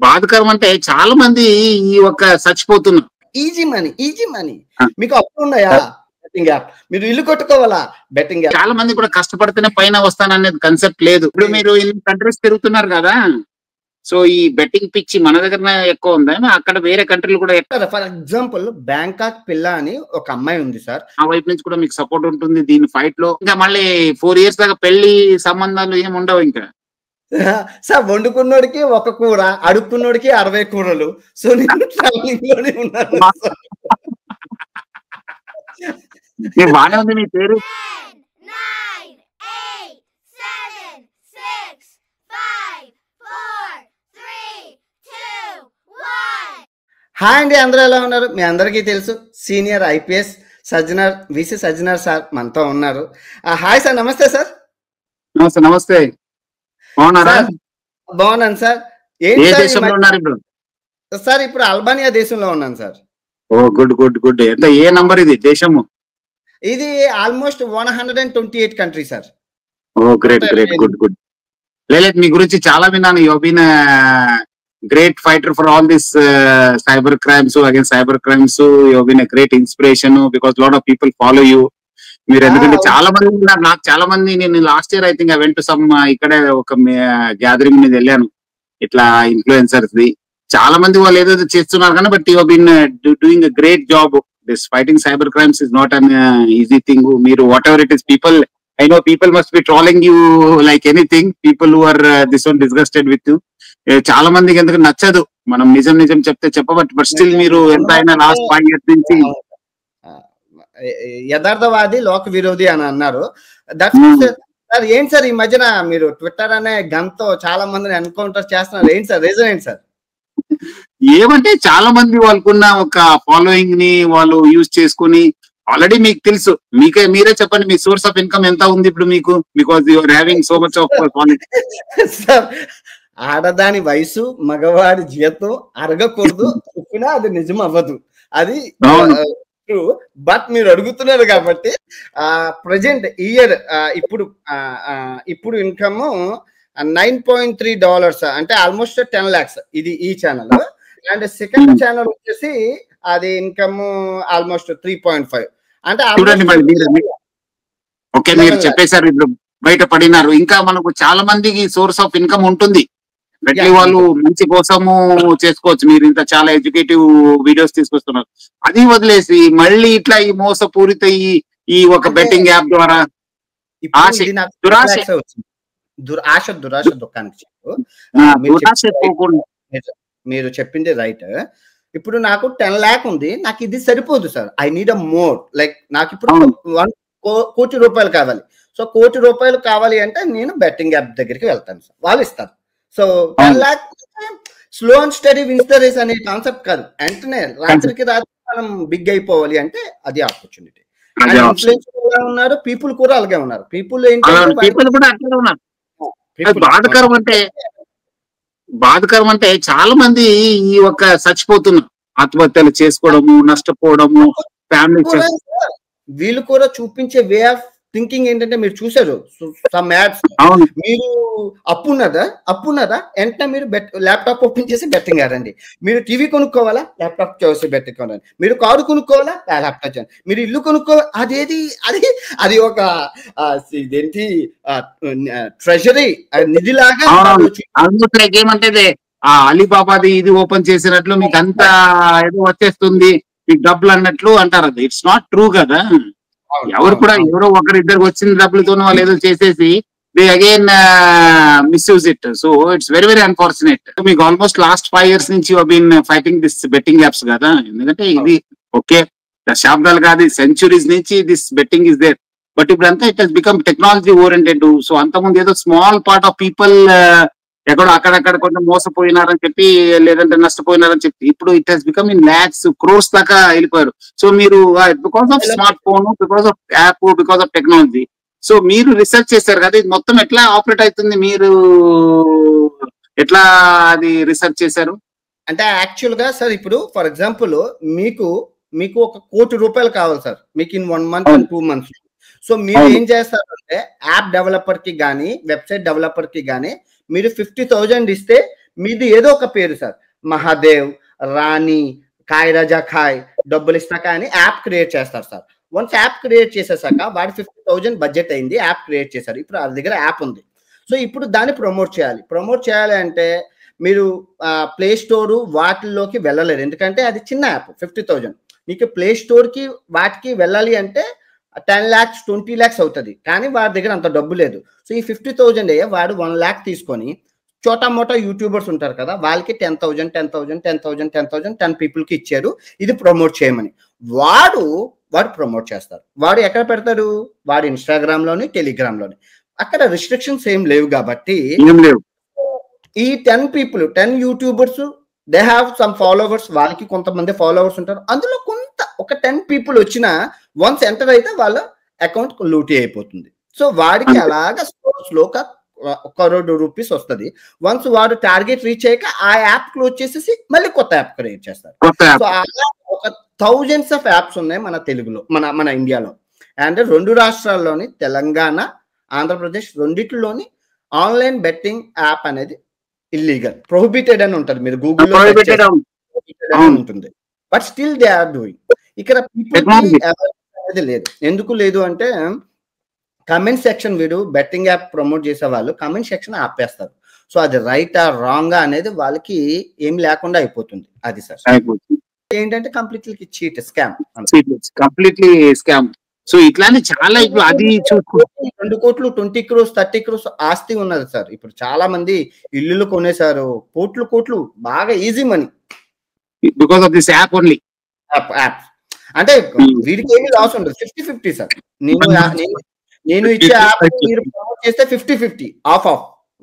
బాధకరం అంటే చాలా మంది ఈ ఒక్క చచ్చిపోతున్నారు. ఈజీ మనీ మీకు అప్పులు ఉన్నాయా? Betting app. మీరు ఇల్లు కొట్టుకోవాలా? Betting app. చాలా మంది కూడా కష్టపడితేనే పైన వస్తాననేది కన్సెప్ట్ లేదు. ఇప్పుడు మీరు ఇన్ని కంట్రీస్ తిరుగుతున్నారు కదా, సో ఈ బెట్టింగ్ పిచ్చి మన దగ్గర ఎక్కువ ఉందా, అక్కడ వేరే కంట్రీలు కూడా ఎక్కువ? ఫర్ ఎగ్జాంపుల్ బ్యాంకాక్ పిల్ల అని ఒక అమ్మాయి ఉంది సార్. ఆ వైపు నుంచి కూడా మీకు సపోర్ట్ ఉంటుంది దీని ఫైట్ లో. ఇంకా మళ్ళీ 4 years దాకా పెళ్లి సంబంధాలు ఏమి ఉండవు ఇంకా. సార్ వండుకున్నోడికి ఒక కూర, అడుక్కున్నోడికి 60 కూరలు. సో నేను ట్రావెలింగ్ లోనే ఉన్నాను. బానే ఉంది మీ పేరు. 10, 9, 8, 7, 6, 5, 4, 3, 2, 1. హాయ్ అండి, అందరూ ఎలా ఉన్నారు? మీ అందరికీ తెలుసు senior IPS Sajjanar VC Sajjanar sir మనతో ఉన్నారు. హాయ్ సార్, నమస్తే సార్. నమస్తే, బాగున్నారా? బాగున్నాను సార్. ఏ దేశంలో ఉన్నారు ఇప్పుడు? సార్ ఇప్పుడు అల్బానియా దేశంలో ఉన్నాను సార్. ఓ గుడ్. ఎంత ఏ నంబర్ ఇది దేశము? ఇది almost 128 country sir. Oh great good. లేదు, మీ గురించి చాలా విన్నాను. You have been great fighter for all this cyber crimes, against cyber crimes. You have been a great inspiration because lot of people follow you. మీరు ఎందుకంటే చాలా మంది ఉన్నారు. నాకు చాలా మంది, నేను last year I think I went to some ఇక్కడే ఒక గ్యాదరింగ్ మీద వెళ్ళాను, ఇట్లా ఇన్ఫ్లుయెన్సర్స్ ది. చాలా మంది వాళ్ళు ఏదో చేస్తున్నారు కానీ, but you have been doing a great job. This fighting cyber crimes is not an easy thing. Meeru whatever it is, people, I know people must be trolling you like anything. People who are this one disgusted with you. చాలా మందికి ఎందుకు నచ్చదు మనం నిజం చెప్తే చెప్పబట్, but still మీరు ఎంత అయినా లాస్ట్ 5 years నుంచి యథార్థవాది లోక విరోధి అని అన్నారు. సార్ ఏంటి సార్ ఈ మధ్యన మీరు ట్విట్టర్ అనే గన్తో చాలా మందిని ఎన్కౌంటర్ చేస్తున్నారు, ఏంటి సార్ రీజన్ ఏంటి సార్? ఏమంటే చాలా మంది వాళ్ళకున్న ఒక ఫాలోయింగ్ ని వాళ్ళు యూజ్ చేసుకుని, ఆల్రెడీ మీకు తెలుసు, మీరే చెప్పండి మీ సోర్స్ ఆఫ్ ఇన్కమ్ ఎంత ఉంది ఇప్పుడు మీకు? Because you are having so much of following. Sir ఆడదాని వయసు మగవాడి జీతం అరగకూడదు చెప్పినా అది నిజం అవ్వదు, అది ట్రూ. బట్ మీరు అడుగుతున్నారు కాబట్టి ప్రజెంట్ ఇయర్ ఇప్పుడు ఇన్కమ్ $9.3 అంటే ఆల్మోస్ట్ 10 lakhs ఇది ఈ ఛానల్. అండ్ సెకండ్ ఛానల్ వచ్చేసి అది ఇన్కమ్ ఆల్మోస్ట్ 3.5 అంటే ఓకే. మీరు చెప్పేశారు, ఇప్పుడు బయట పడినారు. ఇంకా మనకు చాలా మందికి సోర్స్ ఆఫ్ ఇన్కమ్ ఉంటుంది, వాళ్ళు మంచి కోసము చేసుకోవచ్చు. మీరు ఇంత చాలా ఎడ్యుకేటివ్ వీడియోస్ తీసుకొస్తున్నారు, అది వదిలేసి మళ్ళీ ఇట్లా ఈ మోసపూరిత ఈ ఒక బెట్టింగ్ యాప్ ద్వారా దురాశ దుఃఖానికి చెప్పు. మీరు చెప్పింది రైట్. ఇప్పుడు నాకు 10 lakh ఉంది, నాకు ఇది సరిపోదు sir. I need a more. Like నాకు ఇప్పుడు 1 కోటి రూపాయలు కావాలి. సో 1 కోటి రూపాయలు కావాలి అంటే నేను బెట్టింగ్ యాప్ దగ్గరికి వెళ్తాను సార్, వాళ్ళు ఇస్తారు. So 10 lakh slow and steady wins the race అనే కాన్సెప్ట్ కాదు. వెంటనే రాత్రికి రాత్రి మనం బిగ్ అయిపోవాలి అంటే అది ఆపర్చునిటీ. ఇన్ఫ్లుయెన్సర్ ఉన్నారు, పీపుల్ కూడా అలాగే ఉన్నారు. పీపుల్ బాధకరం అంటే చాలా మంది ఈ ఒక్క చచ్చిపోతున్నారు, ఆత్మహత్యలు చేసుకోవడము, నష్టపోవడము, ఫ్యామిలీ. వీళ్ళు కూడా చూపించే వే ఆఫ్ థింకింగ్ ఏంటంటే, మీరు చూసారు సమ్ యాడ్స్, మీరు అప్పున్నదా వెంటనే మీరు ల్యాప్టాప్ ఓపెన్ చేసి బెట్టింగ్ ఆడండి. మీరు టీవీ కొనుక్కోవాలా, ల్యాప్టాప్ చేసి బెట్టింగ్ కొనండి. మీరు కారు కొనుక్కోవాలా, ల్యాప్టాప్ చేయండి. మీరు ఇల్లు కొనుక్కోవాలి, అది ఒక ఇదేంటి ట్రెజరీ నిధిలాగా. ఏమంటే అలీబాబాది ఇది ఓపెన్ చేసినట్లు మీకు అంతా ఏదో వచ్చేస్తుంది మీకు డబ్బులు అన్నట్లు అంటారు. అది ఇట్స్ నాట్ ట్రూ కదా. ఎవరో ఒకరిద్దరు వచ్చిన డబ్బులతోనూ వాళ్ళు ఏదో చేసేసి they again misuse it. So it's very very unfortunate. మీకు ఆల్మోస్ట్ లాస్ట్ 5 years నుంచి you have been fighting this betting apps కదా. ఎందుకంటే ఇది ఓకే దశాబ్దాలు కాదు, సెంచురీస్ నుంచి this betting is there. But ఇప్పుడు అంతా it has become technology oriented. So అంతకుముందు ఏదో స్మాల్ పార్ట్ ఆఫ్ పీపుల్ ఎక్కడో అక్కడక్కడ కొంచెం మోసపోయినారని చెప్పి, లేదంటే నష్టపోయినారని చెప్పి, ఇప్పుడు it has become in lakhs crores దాకా వెళ్ళిపోయారు. సో మీరు because of smart phone, because of app, because of technology, so మీరు రీసెర్చ్ చేశారు కదా, ఇది మొత్తం ఎట్లా ఆపరేట్ అవుతుంది, మీరు ఎట్లా అది రీసెర్చ్ చేశారు? అంటే యాక్చువల్ గా సార్ ఇప్పుడు ఫర్ ఎగ్జాంపుల్ మీకు 1 కోటి రూపాయలు కావాలి సార్, మీకు in 1 month and 2 months. So మీరు ఏం చేస్తారంటే యాప్ డెవలపర్ కి కానీ వెబ్సైట్ డెవలపర్ కి కానీ మీరు 50,000 ఇస్తే మీది ఏదో ఒక పేరు సార్, మహాదేవ్, రాణి, కాయ్ రాజా ఖాయ్, డబ్బులు ఇస్తాక అని యాప్ క్రియేట్ చేస్తారు సార్. వన్స్ యాప్ క్రియేట్ చేసేసాక వాడి 50,000 బడ్జెట్ అయింది, యాప్ క్రియేట్ చేశారు, ఇప్పుడు వాళ్ళ దగ్గర యాప్ ఉంది. సో ఇప్పుడు దాన్ని ప్రమోట్ చేయాలి అంటే మీరు ప్లే స్టోర్ వాటిల్లోకి వెళ్ళలేరు, ఎందుకంటే అది చిన్న యాప్ 50,000. మీకు ప్లే స్టోర్కి వాటికి వెళ్ళాలి అంటే 10 lakhs 20 lakhs అవుతుంది, కానీ వాడి దగ్గర అంత డబ్బు లేదు. సో ఈ 50,000 వాడు 1 lakh తీసుకొని చోటా మోటా యూట్యూబర్స్ ఉంటారు కదా, వాళ్ళకి 10,000 10 పీపుల్కి ఇచ్చారు ఇది ప్రమోట్ చేయమని. వాడు ప్రమోట్ చేస్తారు. వాడు ఎక్కడ పెడతాడు? వాడు ఇన్స్టాగ్రామ్లోని, టెలిగ్రామ్లోని. అక్కడ రిస్ట్రిక్షన్స్ ఏం లేవు కాబట్టి ఈ 10 people 10 YouTubers they have some followers, వాళ్ళకి కొంతమంది ఫాలోవర్స్ ఉంటారు, అందులో ఒక 10 people వచ్చినా వన్స్ ఎంటర్ అయితే వాళ్ళ అకౌంట్ లూటీ అయిపోతుంది. సో వాడికి అలాగా స్లోగా 1 crore rupees వస్తుంది. వన్స్ వాడు టార్గెట్ రీచ్ అయ్యాక ఆ యాప్ క్లోజ్ చేసేసి మళ్ళీ కొత్త యాప్ క్రియేట్ చేస్తారు. సో అలా ఒక thousands of యాప్స్ ఉన్నాయి మన తెలుగులో, మన ఇండియాలో. అండ్ 2 రాష్ట్రాల్లోని, తెలంగాణ, ఆంధ్రప్రదేశ్ రెండిట్లోని ఆన్లైన్ బెట్టింగ్ యాప్ అనేది ఇల్లీగల్, ప్రొహిబిటెడ్ అని ఉంటుంది. మీరు గూగుల్లో ఉంటుంది, but still they are doing. ఇక్కడ పీపుల్ అనేది లేదు. ఎందుకు లేదు అంటే కమెంట్ సెక్షన్, వీడు బెట్టింగ్ యాప్ ప్రమోట్ చేసే వాళ్ళు కమెంట్ సెక్షన్ ఆపేస్తారు. సో అది రైటా రాంగా అనేది వాళ్ళకి ఏం లేకుండా అయిపోతుంది. అది సార్ ఏంటంటే completely cheat, scam, completely scam. So ఇట్లానే చాలా ఇప్పుడు అది 2 కోట్లు 20 crores 30 crores ఆస్తి ఉన్నది సార్. ఇప్పుడు చాలా మంది ఇల్లులు కొనేసారు, కోట్లు బాగా easy money because of this app only. App అంటే వీడికి ఏమీ లాస్ ఉండదు, 50-50 సార్. నేను ఇచ్చే యాప్ మీరు ప్రమోట్ చేస్తే 50-50 ఆఫ్.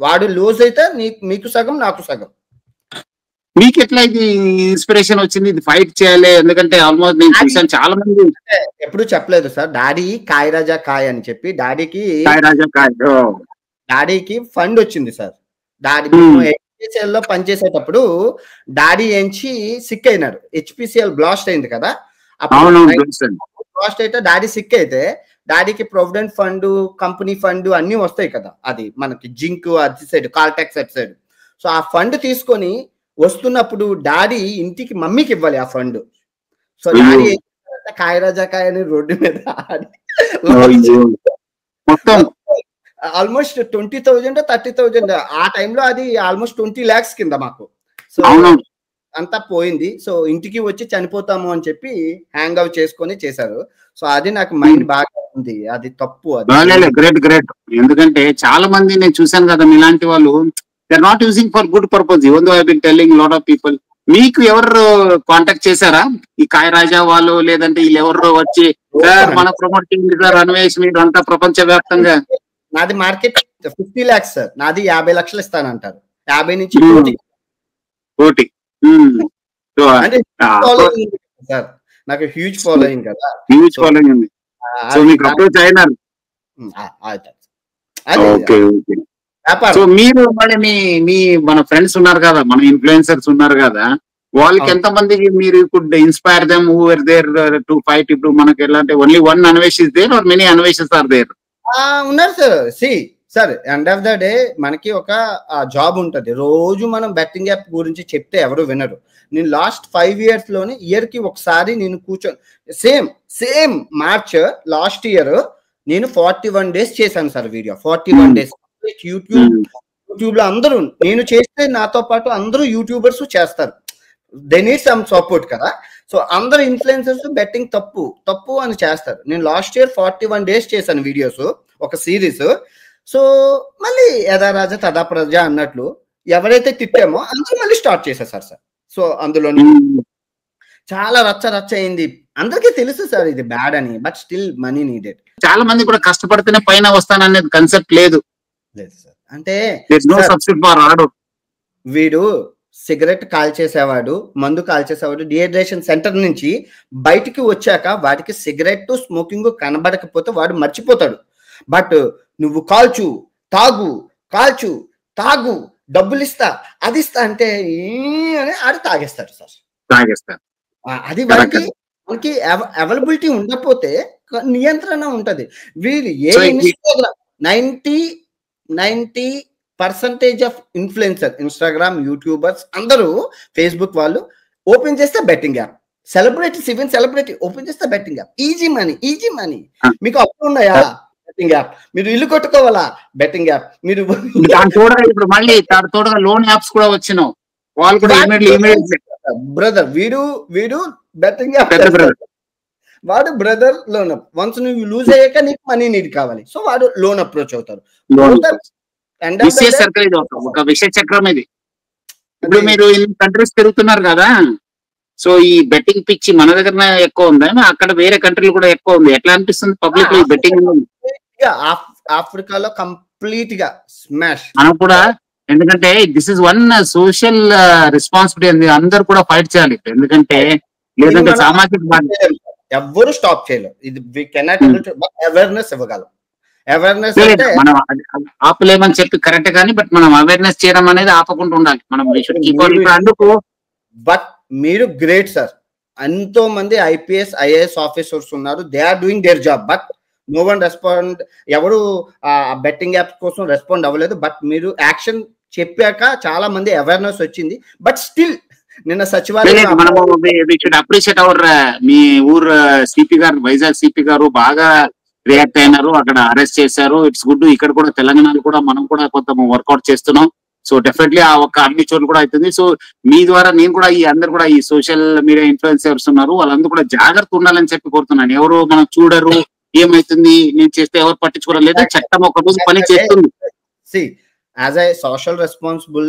వాడు లూజ్ అయితే మీకు సగం, నాకు సగం. మీకు ఎట్లా ఇది ఇన్స్పిరేషన్ వచ్చింది ఇది ఫైట్ చేయాలి? ఎందుకంటే ఆల్మోస్ట్ నేను చూసాను చాలా మంది. ఎప్పుడు చెప్పలేదు సార్, డాడీ కాయ్ రాజా ఖాయ్ అని చెప్పి డాడీకి ఫండ్ వచ్చింది సార్. డాడీ హెచ్పిసిఎల్ లో పనిచేసేటప్పుడు డాడీ ఏంచి సిక్ అయినాడు, హెచ్పిసిఎల్ బ్లాస్ట్ అయింది కదా, బ్లాస్ట్ అయితే డాడీ సిక్ అయితే డాడీకి ప్రొవిడెంట్ ఫండ్, కంపెనీ ఫండ్ అన్ని వస్తాయి కదా, అది మనకి జింక్ అది సైడ్, కాల్ ట్యాక్స్ అటు సైడ్. సో ఆ ఫండ్ తీసుకొని వస్తున్నప్పుడు డాడీ ఇంటికి మమ్మీకి ఇవ్వాలి ఆ ఫండ్. సో డాడీ కాయ్ రాజా ఖాయ్ అని రోడ్డు మీద ఆడి ఆల్మోస్ట్ 20,000 30,000 ఆ టైంలో, అది ఆల్మోస్ట్ 20 lakhs కింద మాకు. సో అంతా పోయింది. సో ఇంటికి వచ్చి చనిపోతాము అని చెప్పి హ్యాంగ్ అవుట్ చేసుకొని చేశారు. సో అది నాకు మైండ్ బాగా ఉంది, అది తప్పు. అది గ్రేట్. ఎందుకంటే చాలా మంది నేను చూసాను కదా ఇలాంటి వాళ్ళు, they are not using for good purpose. Even though I have been telling lot of people. మీకు ఎవరు కాంటాక్ట్ చేశారా ఈ కాయ్ రాజా వాళ్ళు, లేదంటే వీళ్ళు ఎవరు వచ్చి సార్ మన ప్రమోట్ చేయండి సార్ అన్వేష్ మీరు అంతా ప్రపంచ వ్యాప్తంగా? నాది మార్కెట్ 50 lakhs సార్, నాది 50 లక్షలు ఇస్తానంటారు, 50 నుంచి 1 సార్. నాకు హ్యూజ్ ఫాలోయింగ్ కదా, హ్యూజ్ ఫాలోయింగ్ ఉంది. సో మీకు అప్రోచ్ అయినారు? సో మీరు మరి మీ మన ఫ్రెండ్స్ ఉన్నారు కదా, మన ఇన్ఫ్లుయెన్సర్స్ ఉన్నారు కదా, వాళ్ళకి ఎంత మందికి మీరు could inspire them who are there to fight? ఇప్పుడు మనకి ఎలాంటి only one Anvesh is there are many అన్వేషన్స్ ఆర్ దేర్? ఉన్నారు sir. Sir end of the day మనకి ఒక జాబ్ ఉంటది, రోజు మనం బెట్టింగ్ యాప్ గురించి చెప్తే ఎవరు వినరు. నేను లాస్ట్ 5 years లోని ఇయర్ కి ఒకసారి నేను కూర్చొని సేమ్ మార్చ్ లాస్ట్ ఇయర్ నేను 41 days చేశాను సార్ వీడియో. 41 days యూట్యూబ్ లో అందరూ, నేను చేస్తే నాతో పాటు అందరూ యూట్యూబర్స్ చేస్తారు, దే నీడ్ సమ్ సపోర్ట్ కదా. సో అందరు ఇన్ఫ్లుయెన్సర్స్ బెట్టింగ్ తప్పు అని చేస్తారు. నేను లాస్ట్ ఇయర్ 41 days చేశాను వీడియోస్, ఒక సిరీస్. సో మళ్ళీ యథా రాజా తదా ప్రజ అన్నట్లు ఎవరైతే తిట్టామో అందరూ మళ్ళీ స్టార్ట్ చేసేసారు సార్. సో అందులో చాలా రచ్చ అయింది, అందరికీ తెలుసు సార్ ఇది బ్యాడ్ అని, బట్ స్టిల్ మనీ నీడెడ్. చాలా మంది కూడా కష్టపడితేనే పైన వస్తాననేది కన్సెప్ట్ లేదు సార్. అంటే వీడు సిగరెట్ కాల్చేసేవాడు, మందు కాల్చేసేవాడు, డిహైడ్రేషన్ సెంటర్ నుంచి బయటికి వచ్చాక వాడికి సిగరెట్ స్మోకింగ్ కనబడకపోతే వాడు మర్చిపోతాడు. బట్ నువ్వు కాల్చు తాగు డబ్బులు ఇస్తా అది ఇస్తా అంటే అని ఆడు తాగేస్తాడు సార్. అది మనకి అవైలబిలిటీ ఉండకపోతే నియంత్రణ ఉంటది. వీళ్ళు ఏ 90 percentage of influencer, Instagram, YouTubers అందరూ, ఫేస్బుక్ వాళ్ళు ఓపెన్ చేస్తే betting app, celebrities, even celebrity open చేస్తే బెట్టింగ్ యాప్, ఈజీ మనీ. మీకు అప్పులు ఉన్నాయా, బెట్టింగ్ యాప్. మీరు ఇల్లు కొట్టుకోవాలా, బెట్టింగ్ యాప్. మీరు ఇప్పుడు మళ్ళీ తోడుగా లోన్ యాప్స్ కూడా వచ్చినావు, వాళ్ళు కూడా బ్రదర్ వీడు బెట్టింగ్ యాప్, వాడు బ్రదర్ లోన్. వన్స్ నువ్వు లూజ్ అయ్యాక నీకు మనీ నీడ్ కావాలి, సో వాడు లోన్ అప్రోచ్ అవుతారు. ఒక విషయ చక్రం ఇది. ఇప్పుడు మీరు ఇన్ని కంట్రీస్ తిరుగుతున్నారు కదా, సో ఈ బెట్టింగ్ పిచ్చి మన దగ్గర ఎక్కువ ఉందా, అక్కడ వేరే కంట్రీలు కూడా ఎక్కువ ఉంది? ఎట్లా అనిపిస్తుంది పబ్లిక్ ఈ బెట్టింగ్? ఆఫ్రికాలో కంప్లీట్ గా స్మాష్. మనం కూడా, ఎందుకంటే this is one social responsibility, అందరు కూడా ఫైట్ చేయాలి. ఎందుకంటే లేదంటే సామాజిక బాధ్యత ఎవ్వరు స్టాప్ చేయలేరు. ఇది వి కెనాట్ అవేర్నెస్ ఇవ్వగలం. అవేర్నెస్ మనం ఆపలేమని చెప్పి కరెక్ట్ కానీ, బట్ మనం అవేర్నెస్ చేయడం అనేది ఆపకుండా ఉండాలి. మనం అందుకు. బట్ మీరు గ్రేట్ సార్, ఎంతో మంది ఐపీఎస్ ఐఏఎస్ ఆఫీసర్స్ ఉన్నారు, they are doing their job, but no one respond. ఎవరు బెట్టింగ్ యాప్స్ కోసం రెస్పాండ్ అవ్వలేదు. బట్ మీరు యాక్షన్ చెప్పాక చాలా మంది అవేర్నెస్ వచ్చింది. బట్ స్టిల్ నిన్న సచివాలయం అప్రిషియేట్ అవర్ మీ ఊరు సిపి గారు, వైజాగ్ సిపి గారు బాగా రియాక్ట్ అయినారు, అక్కడ అరెస్ట్ చేశారు. It's good. ఇక్కడ కూడా తెలంగాణలో కూడా మనం కూడా కొంత వర్కౌట్ చేస్తున్నాం. సో డెఫినెట్లీ ఆ ఒక్క అన్ని చోట్ల కూడా అవుతుంది. సో మీ ద్వారా నేను కూడా ఈ అందరు కూడా ఈ సోషల్ మీడియా ఇన్ఫ్లుయెన్సర్స్ ఉన్నారు, వాళ్ళందరూ కూడా జాగ్రత్త ఉండాలని చెప్పి కోరుతున్నాను. ఎవరు మనం చూడరు, ఏమైతుంది నేను చేస్తే ఎవరు పట్టించుకోవడం లేదు, చట్టం ఒక రోజు పని చేస్తుంది. As a social responsible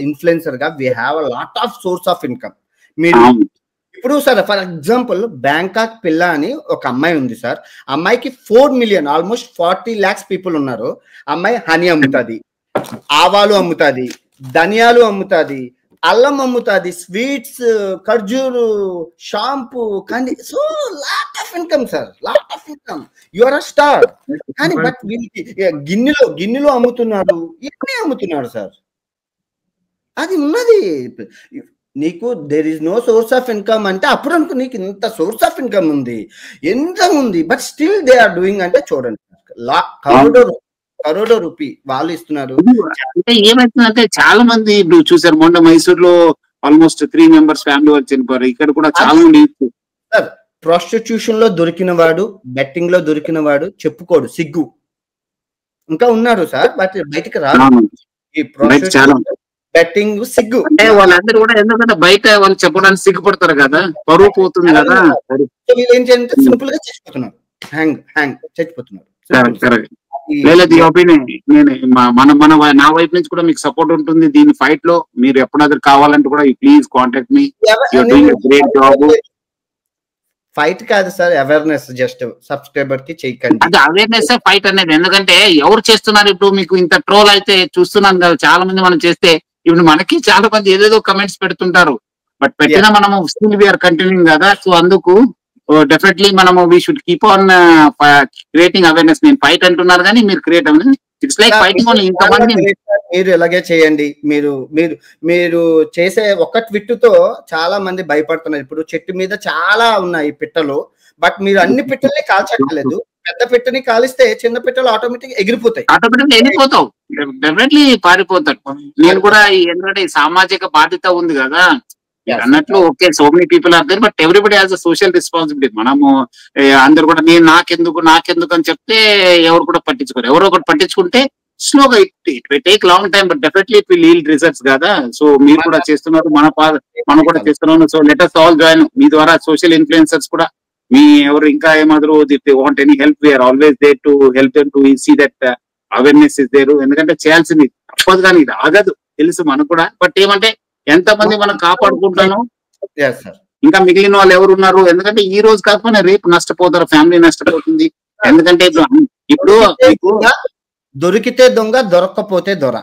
influencer గా we have a lot of source of income. మీరు ఇప్పుడు సార్ ఫర్ ఎగ్జాంపుల్ బ్యాంకాక్ పిల్ల అని ఒక అమ్మాయి ఉంది సార్. అమ్మాయికి 4 million ఆల్మోస్ట్ 40 lakhs పీపుల్ ఉన్నారు. అమ్మాయి హనీ అమ్ముతుంది, ఆవాలు అమ్ముతుంది, ధనియాలు అమ్ముతుంది, అల్లం అమ్ముతుంది, స్వీట్స్, ఖర్జూరు, షాంపూ, కానీ so lot of income sir, lot of income. You are a star. కానీ బట్ వీళ్ళకి గిన్నెలో అమ్ముతున్నారు, ఇవన్నీ అమ్ముతున్నారు సార్. అది ఉన్నది నీకు. There is no source of income అంటే అప్పుడు అనుకో నీకు ఇంత సోర్స్ ఆఫ్ ఇన్కమ్ ఉంది, ఎంత ఉంది, but still they are doing. అంటే చూడండి, కరోడో రూపీ వాళ్ళు ఇస్తున్నారు. అంటే ఏమైతుందంటే చాలా మంది ఇప్పుడు చూసారు, మొన్న మైసూర్లో ఆల్మోస్ట్ 3 members ఫ్యామిలీ వాళ్ళు చనిపోయారు. ఇక్కడ కూడా చాలా మంది సార్ ప్రాస్టిట్యూషన్ లో దొరికిన వాడు, బెట్టింగ్ లో దొరికిన వాడు చెప్పుకోడు, సిగ్గు. ఇంకా ఉన్నారు సార్, బట్ బయటకు రాదు. ఈ బెట్టింగ్ సిగ్గు అంటే వాళ్ళందరూ కూడా, ఎందుకంటే బయట వాళ్ళు చెప్పడానికి సిగ్గుపడతారు కదా, పరువు పోతుంది కదా. వీళ్ళు ఏం చేయాలంటే సింపుల్ గా చచ్చిపోతున్నారు, చచ్చిపోతున్నారు. నా వైపు నుంచి కూడా మీకు సపోర్ట్ ఉంటుంది దీని ఫైట్ లో. మీరు ఎప్పుడైనా కావాలంటే కూడా please contact me. Great job. Fight కాదు సార్, అవేర్నెస్. జస్ట్ సబ్స్క్రైబర్ కి చేయకండి. అది అవేర్నెస్ ఫైట్ అనేది. ఎందుకంటే ఎవరు చేస్తున్నారు ఇప్పుడు మీకు ఇంత ట్రోల్ అయితే చూస్తున్నాను కదా, చాలా మంది మనం చేస్తే ఇప్పుడు మనకి చాలా మంది ఏదేదో కమెంట్స్ పెడుతుంటారు, బట్ పెట్టినా మనము స్టిల్ వీఆర్ కంటిన్యూయింగ్ కదా. సో అందుకు డెఫినెట్లీ మనము we should keep on creating awareness. నేను ఫైట్ అంటున్నారు కానీ మీరు క్రియేట్ అవ్వండి. It's like fighting only. ఇంతమంది మీరు ఇలాగే చేయండి. మీరు చేసే ఒక్క ట్విట్ తో చాలా మంది భయపడుతున్నారు. ఇప్పుడు చెట్టు మీద చాలా ఉన్నాయి పిట్టలు, బట్ మీరు అన్ని పిట్టల్ని కాల్చక్కర్లేదు. పెద్ద పిట్టని కాలిస్తే చిన్న పిట్టలు ఆటోమేటిక్ ఎగిరిపోతాయి, వెళ్ళిపోతావు, డెఫినెట్లీ పారిపోతాడు. నేను కూడా ఎందుకంటే సామాజిక బాధ్యత ఉంది కదా అన్నట్లు. Okay, so many people are there, but everybody has a social responsibility. మనము అందరు కూడా నేను నాకెందుకు అని చెప్తే ఎవరు కూడా పట్టించుకోరు. ఎవరో ఒకటి పట్టించుకుంటే స్లోగా it will take long time, but definitely it will yield results కదా. సో మీరు కూడా చేస్తున్నారు, మనం కూడా చేస్తున్నాం. So let us all join. మీ ద్వారా సోషల్ ఇన్ఫ్లుయెన్సర్స్ కూడా మీ ఎవరు ఇంకా ఏమాదరు want any help, we are always there to help them to see that awareness is there. ఎందుకంటే చేయాల్సింది తప్పదు, కానీ ఇది ఆగదు తెలుసు మనకు కూడా. బట్ ఏమంటే ఎంతమంది మనం కాపాడుకుంటాను, ఇంకా మిగిలిన వాళ్ళు ఎవరు ఉన్నారు. ఎందుకంటే ఈ రోజు కాకపోయినా రేపు నష్టపోతారు, ఫ్యామిలీ నష్టపోతుంది. ఎందుకంటే ఇప్పుడు దొరికితే దొంగ, దొరక్కపోతే దొర.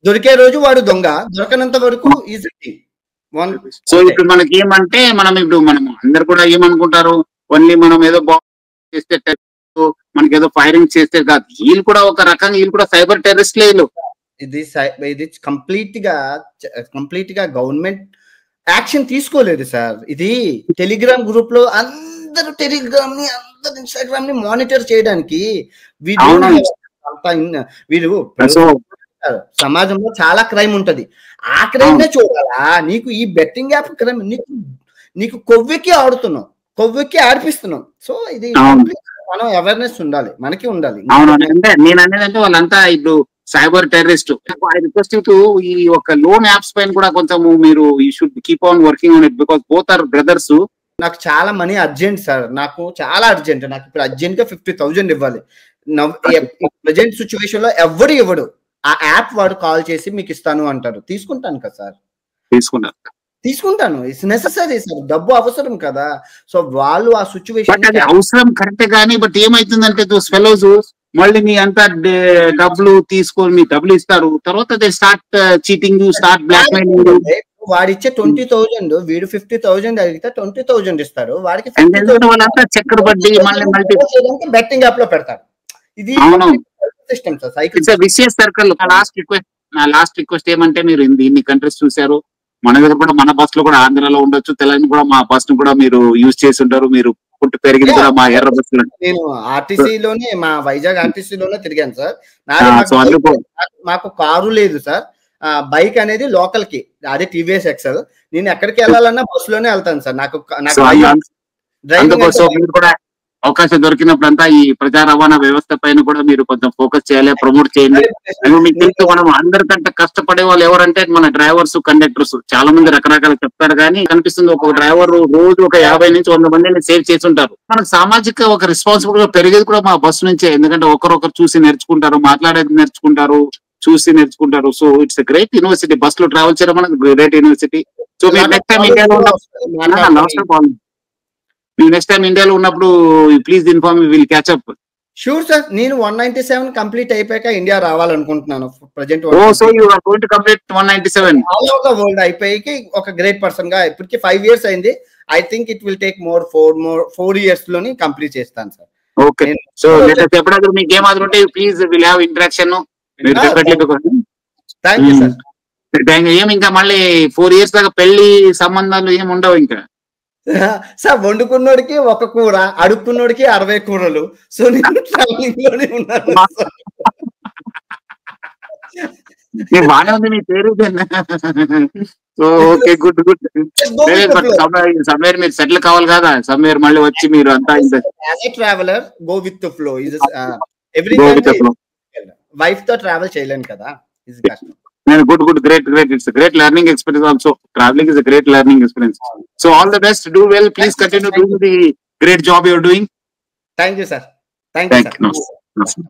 దొరికే రోజు వాడు దొంగ, దొరకనంత వరకు ఈజీ. సో ఇప్పుడు మనకి ఏమంటే మనం అందరు కూడా ఏమనుకుంటారు, ఓన్లీ మనం ఏదో చేస్తే మనకి ఏదో ఫైరింగ్ చేస్తే కాదు, వీళ్ళు కూడా ఒక రకంగా వీళ్ళు కూడా సైబర్ టెర్రరిస్ట్ లేదు. ఇది కంప్లీట్ గా గవర్నమెంట్ యాక్షన్ తీసుకోలేదు సార్. ఇది టెలిగ్రామ్ గ్రూప్ లో అందరూ టెలిగ్రామ్ ని, అందరు ఇన్స్టాగ్రామ్ ని మానిటర్ చేయడానికి వీరు సో సమాజంలో చాలా క్రైమ్ ఉంటది. ఆ క్రైమ్ నే చూడాలా? నీకు ఈ బెట్టింగ్ యాప్ క్రైమ్ నీకు కొవ్వెక్కి ఆడుతున్నావు, కొవ్వెక్కి ఆడిపిస్తున్నావు. సో ఇది మనం అవేర్నెస్ ఉండాలి, మనకి ఉండాలి. అవును, అంటే నేను అనేది అంటే వాళ్ళంతా ఇప్పుడు cyber terrorist. I request you to ఈ ఒక లోన్ యాప్స్ పైన కూడా కొంచెం మీరు you should keep on working on it because both are brothers. నాకు చాలా మనీ అర్జెంట్ సార్, నాకు చాలా అర్జెంట్. నాకు ఇప్పుడు అర్జెంట్ గా 50,000 ఇవ్వాలి. ప్రజెంట్ సిచ్యువేషన్ లో ఎవడు ఇవ్వడు. ఆ యాప్ వాడు కాల్ చేసి మీకు ఇస్తాను అంటారు. తీసుకుంటాను కదా సార్, తీసుకుంటాను. ఇట్స్ నెసెసరీ సార్, డబ్బు అవసరం కదా. సో వాళ్ళు ఆ సిచ్యువేషన్ అవసరం కరెక్టే కానీ బట్ ఏమైతుందంటే దోస్ ఫెలోస్ మళ్ళీ మీ అంతా డబ్బులు తీసుకొని మీ డబ్బులు ఇస్తారు, తర్వాత they start cheating, start blackmailing. వాడిచ్చే 20,000 వీడు 50,000 అడిగితే 20,000 ఇస్తారు. వాడికి వాళ్ళంతా చక్కెర బడ్డీ మళ్ళీ బెట్టింగ్ యాప్ లో పెడతారు. ఇది system sir, cycle vicious circle. నా లాస్ట్ రిక్వెస్ట్ ఏమంటే మీరు ఇన్ని కంట్రీస్ చూసారు, మన దగ్గర కూడా మన బస్ లో కూడా ఆంధ్రాలో ఉండొచ్చు, తెలంగాణ కూడా మా బస్ ను కూడా మీరు యూజ్ చేసి ఉంటారు. మీరు పుట్టి పెరిగింది కూడా మా ఎర్ర బస్ లో. నేను ఆర్టీసీలోనే, మా వైజాగ్ ఆర్టీసీలోనే తిరిగాను సార్. మాకు కారు లేదు సార్, బైక్ అనేది లోకల్ కి, అదే టీవీఎస్ ఎక్సెల్. నేను ఎక్కడికి వెళ్ళాలన్నా బస్ లోనే వెళ్తాను సార్. నాకు కూడా అవకాశం దొరికినప్పుడంతా ఈ ప్రజా రవాణా వ్యవస్థ పైన కూడా మీరు కొంచెం ఫోకస్ చేయాలి, ప్రమోట్ చేయండి. మీకు తెలుసు మనం అందరికంటే కష్టపడే వాళ్ళు ఎవరంటే మన డ్రైవర్స్, కండక్టర్స్. చాలా మంది రకరకాల చెప్తారు కానీ కనిపిస్తుంది ఒక డ్రైవర్ రోజు ఒక 50 నుంచి 100 మందిని సేవ్ చేసి ఉంటారు. మనకు సామాజిక ఒక రెస్పాన్సిబుల్ గా పెరిగేది కూడా మా బస్సు నుంచే. ఎందుకంటే ఒకరొకరు చూసి నేర్చుకుంటారు, మాట్లాడేది నేర్చుకుంటారు, చూసి నేర్చుకుంటారు. So it's great university. Bus లో ట్రావెల్ చేయడం మనకు గ్రేట్ యూనివర్సిటీ. సో మీరు నెక్స్ట్ టైం ఇండియాలో ఉన్నప్పుడు please inform, will catch up. Sure sir, నేను 197 కంప్లీట్ అయిపోయాక ఇండియా రావాలనుకుంటున్నాను. Present so you are going to complete 197 all over the world అయిపోయి ఒక గ్రేట్ పర్సన్ గా. ఇప్పటికి 5 years అయింది. I think it will take 4 years లోని కంప్లీట్ చేస్తాను సార్. ఓకే, సో ఎప్పుడైనా మీకు ఏమాత్రం ఉంటే ప్లీజ్ విల్ హావ్ ఇంటరాక్షన్. మీరు థ్యాంక్ యూ సార్. ఏమి ఇంకా మళ్ళీ 4 years దాకా పెళ్లి సంబంధాలు ఏమి ఉండవు ఇంకా సార్? వండుకున్నోడికి ఒక కూర, అడుక్కున్నోడికి 60 కూరలు. సో నేను ట్రావెలింగ్ లోనే ఉన్నాను. బాగానే ఉంది మీ పేరు. So okay, good good. Somewhere మీరు సెటిల్ కావాలి కదా, సమ్వేర్ మళ్ళీ వచ్చి మీరు అంతా traveller go with the flow. Every wife తో ట్రావెల్ చేయలేను కదా, ఇది కష్టం. Good, great. It's a great learning experience also. Traveling is a great learning experience. So all the best. Do well. Please continue doing the great job you're doing. Thank you, sir. Thank you, sir.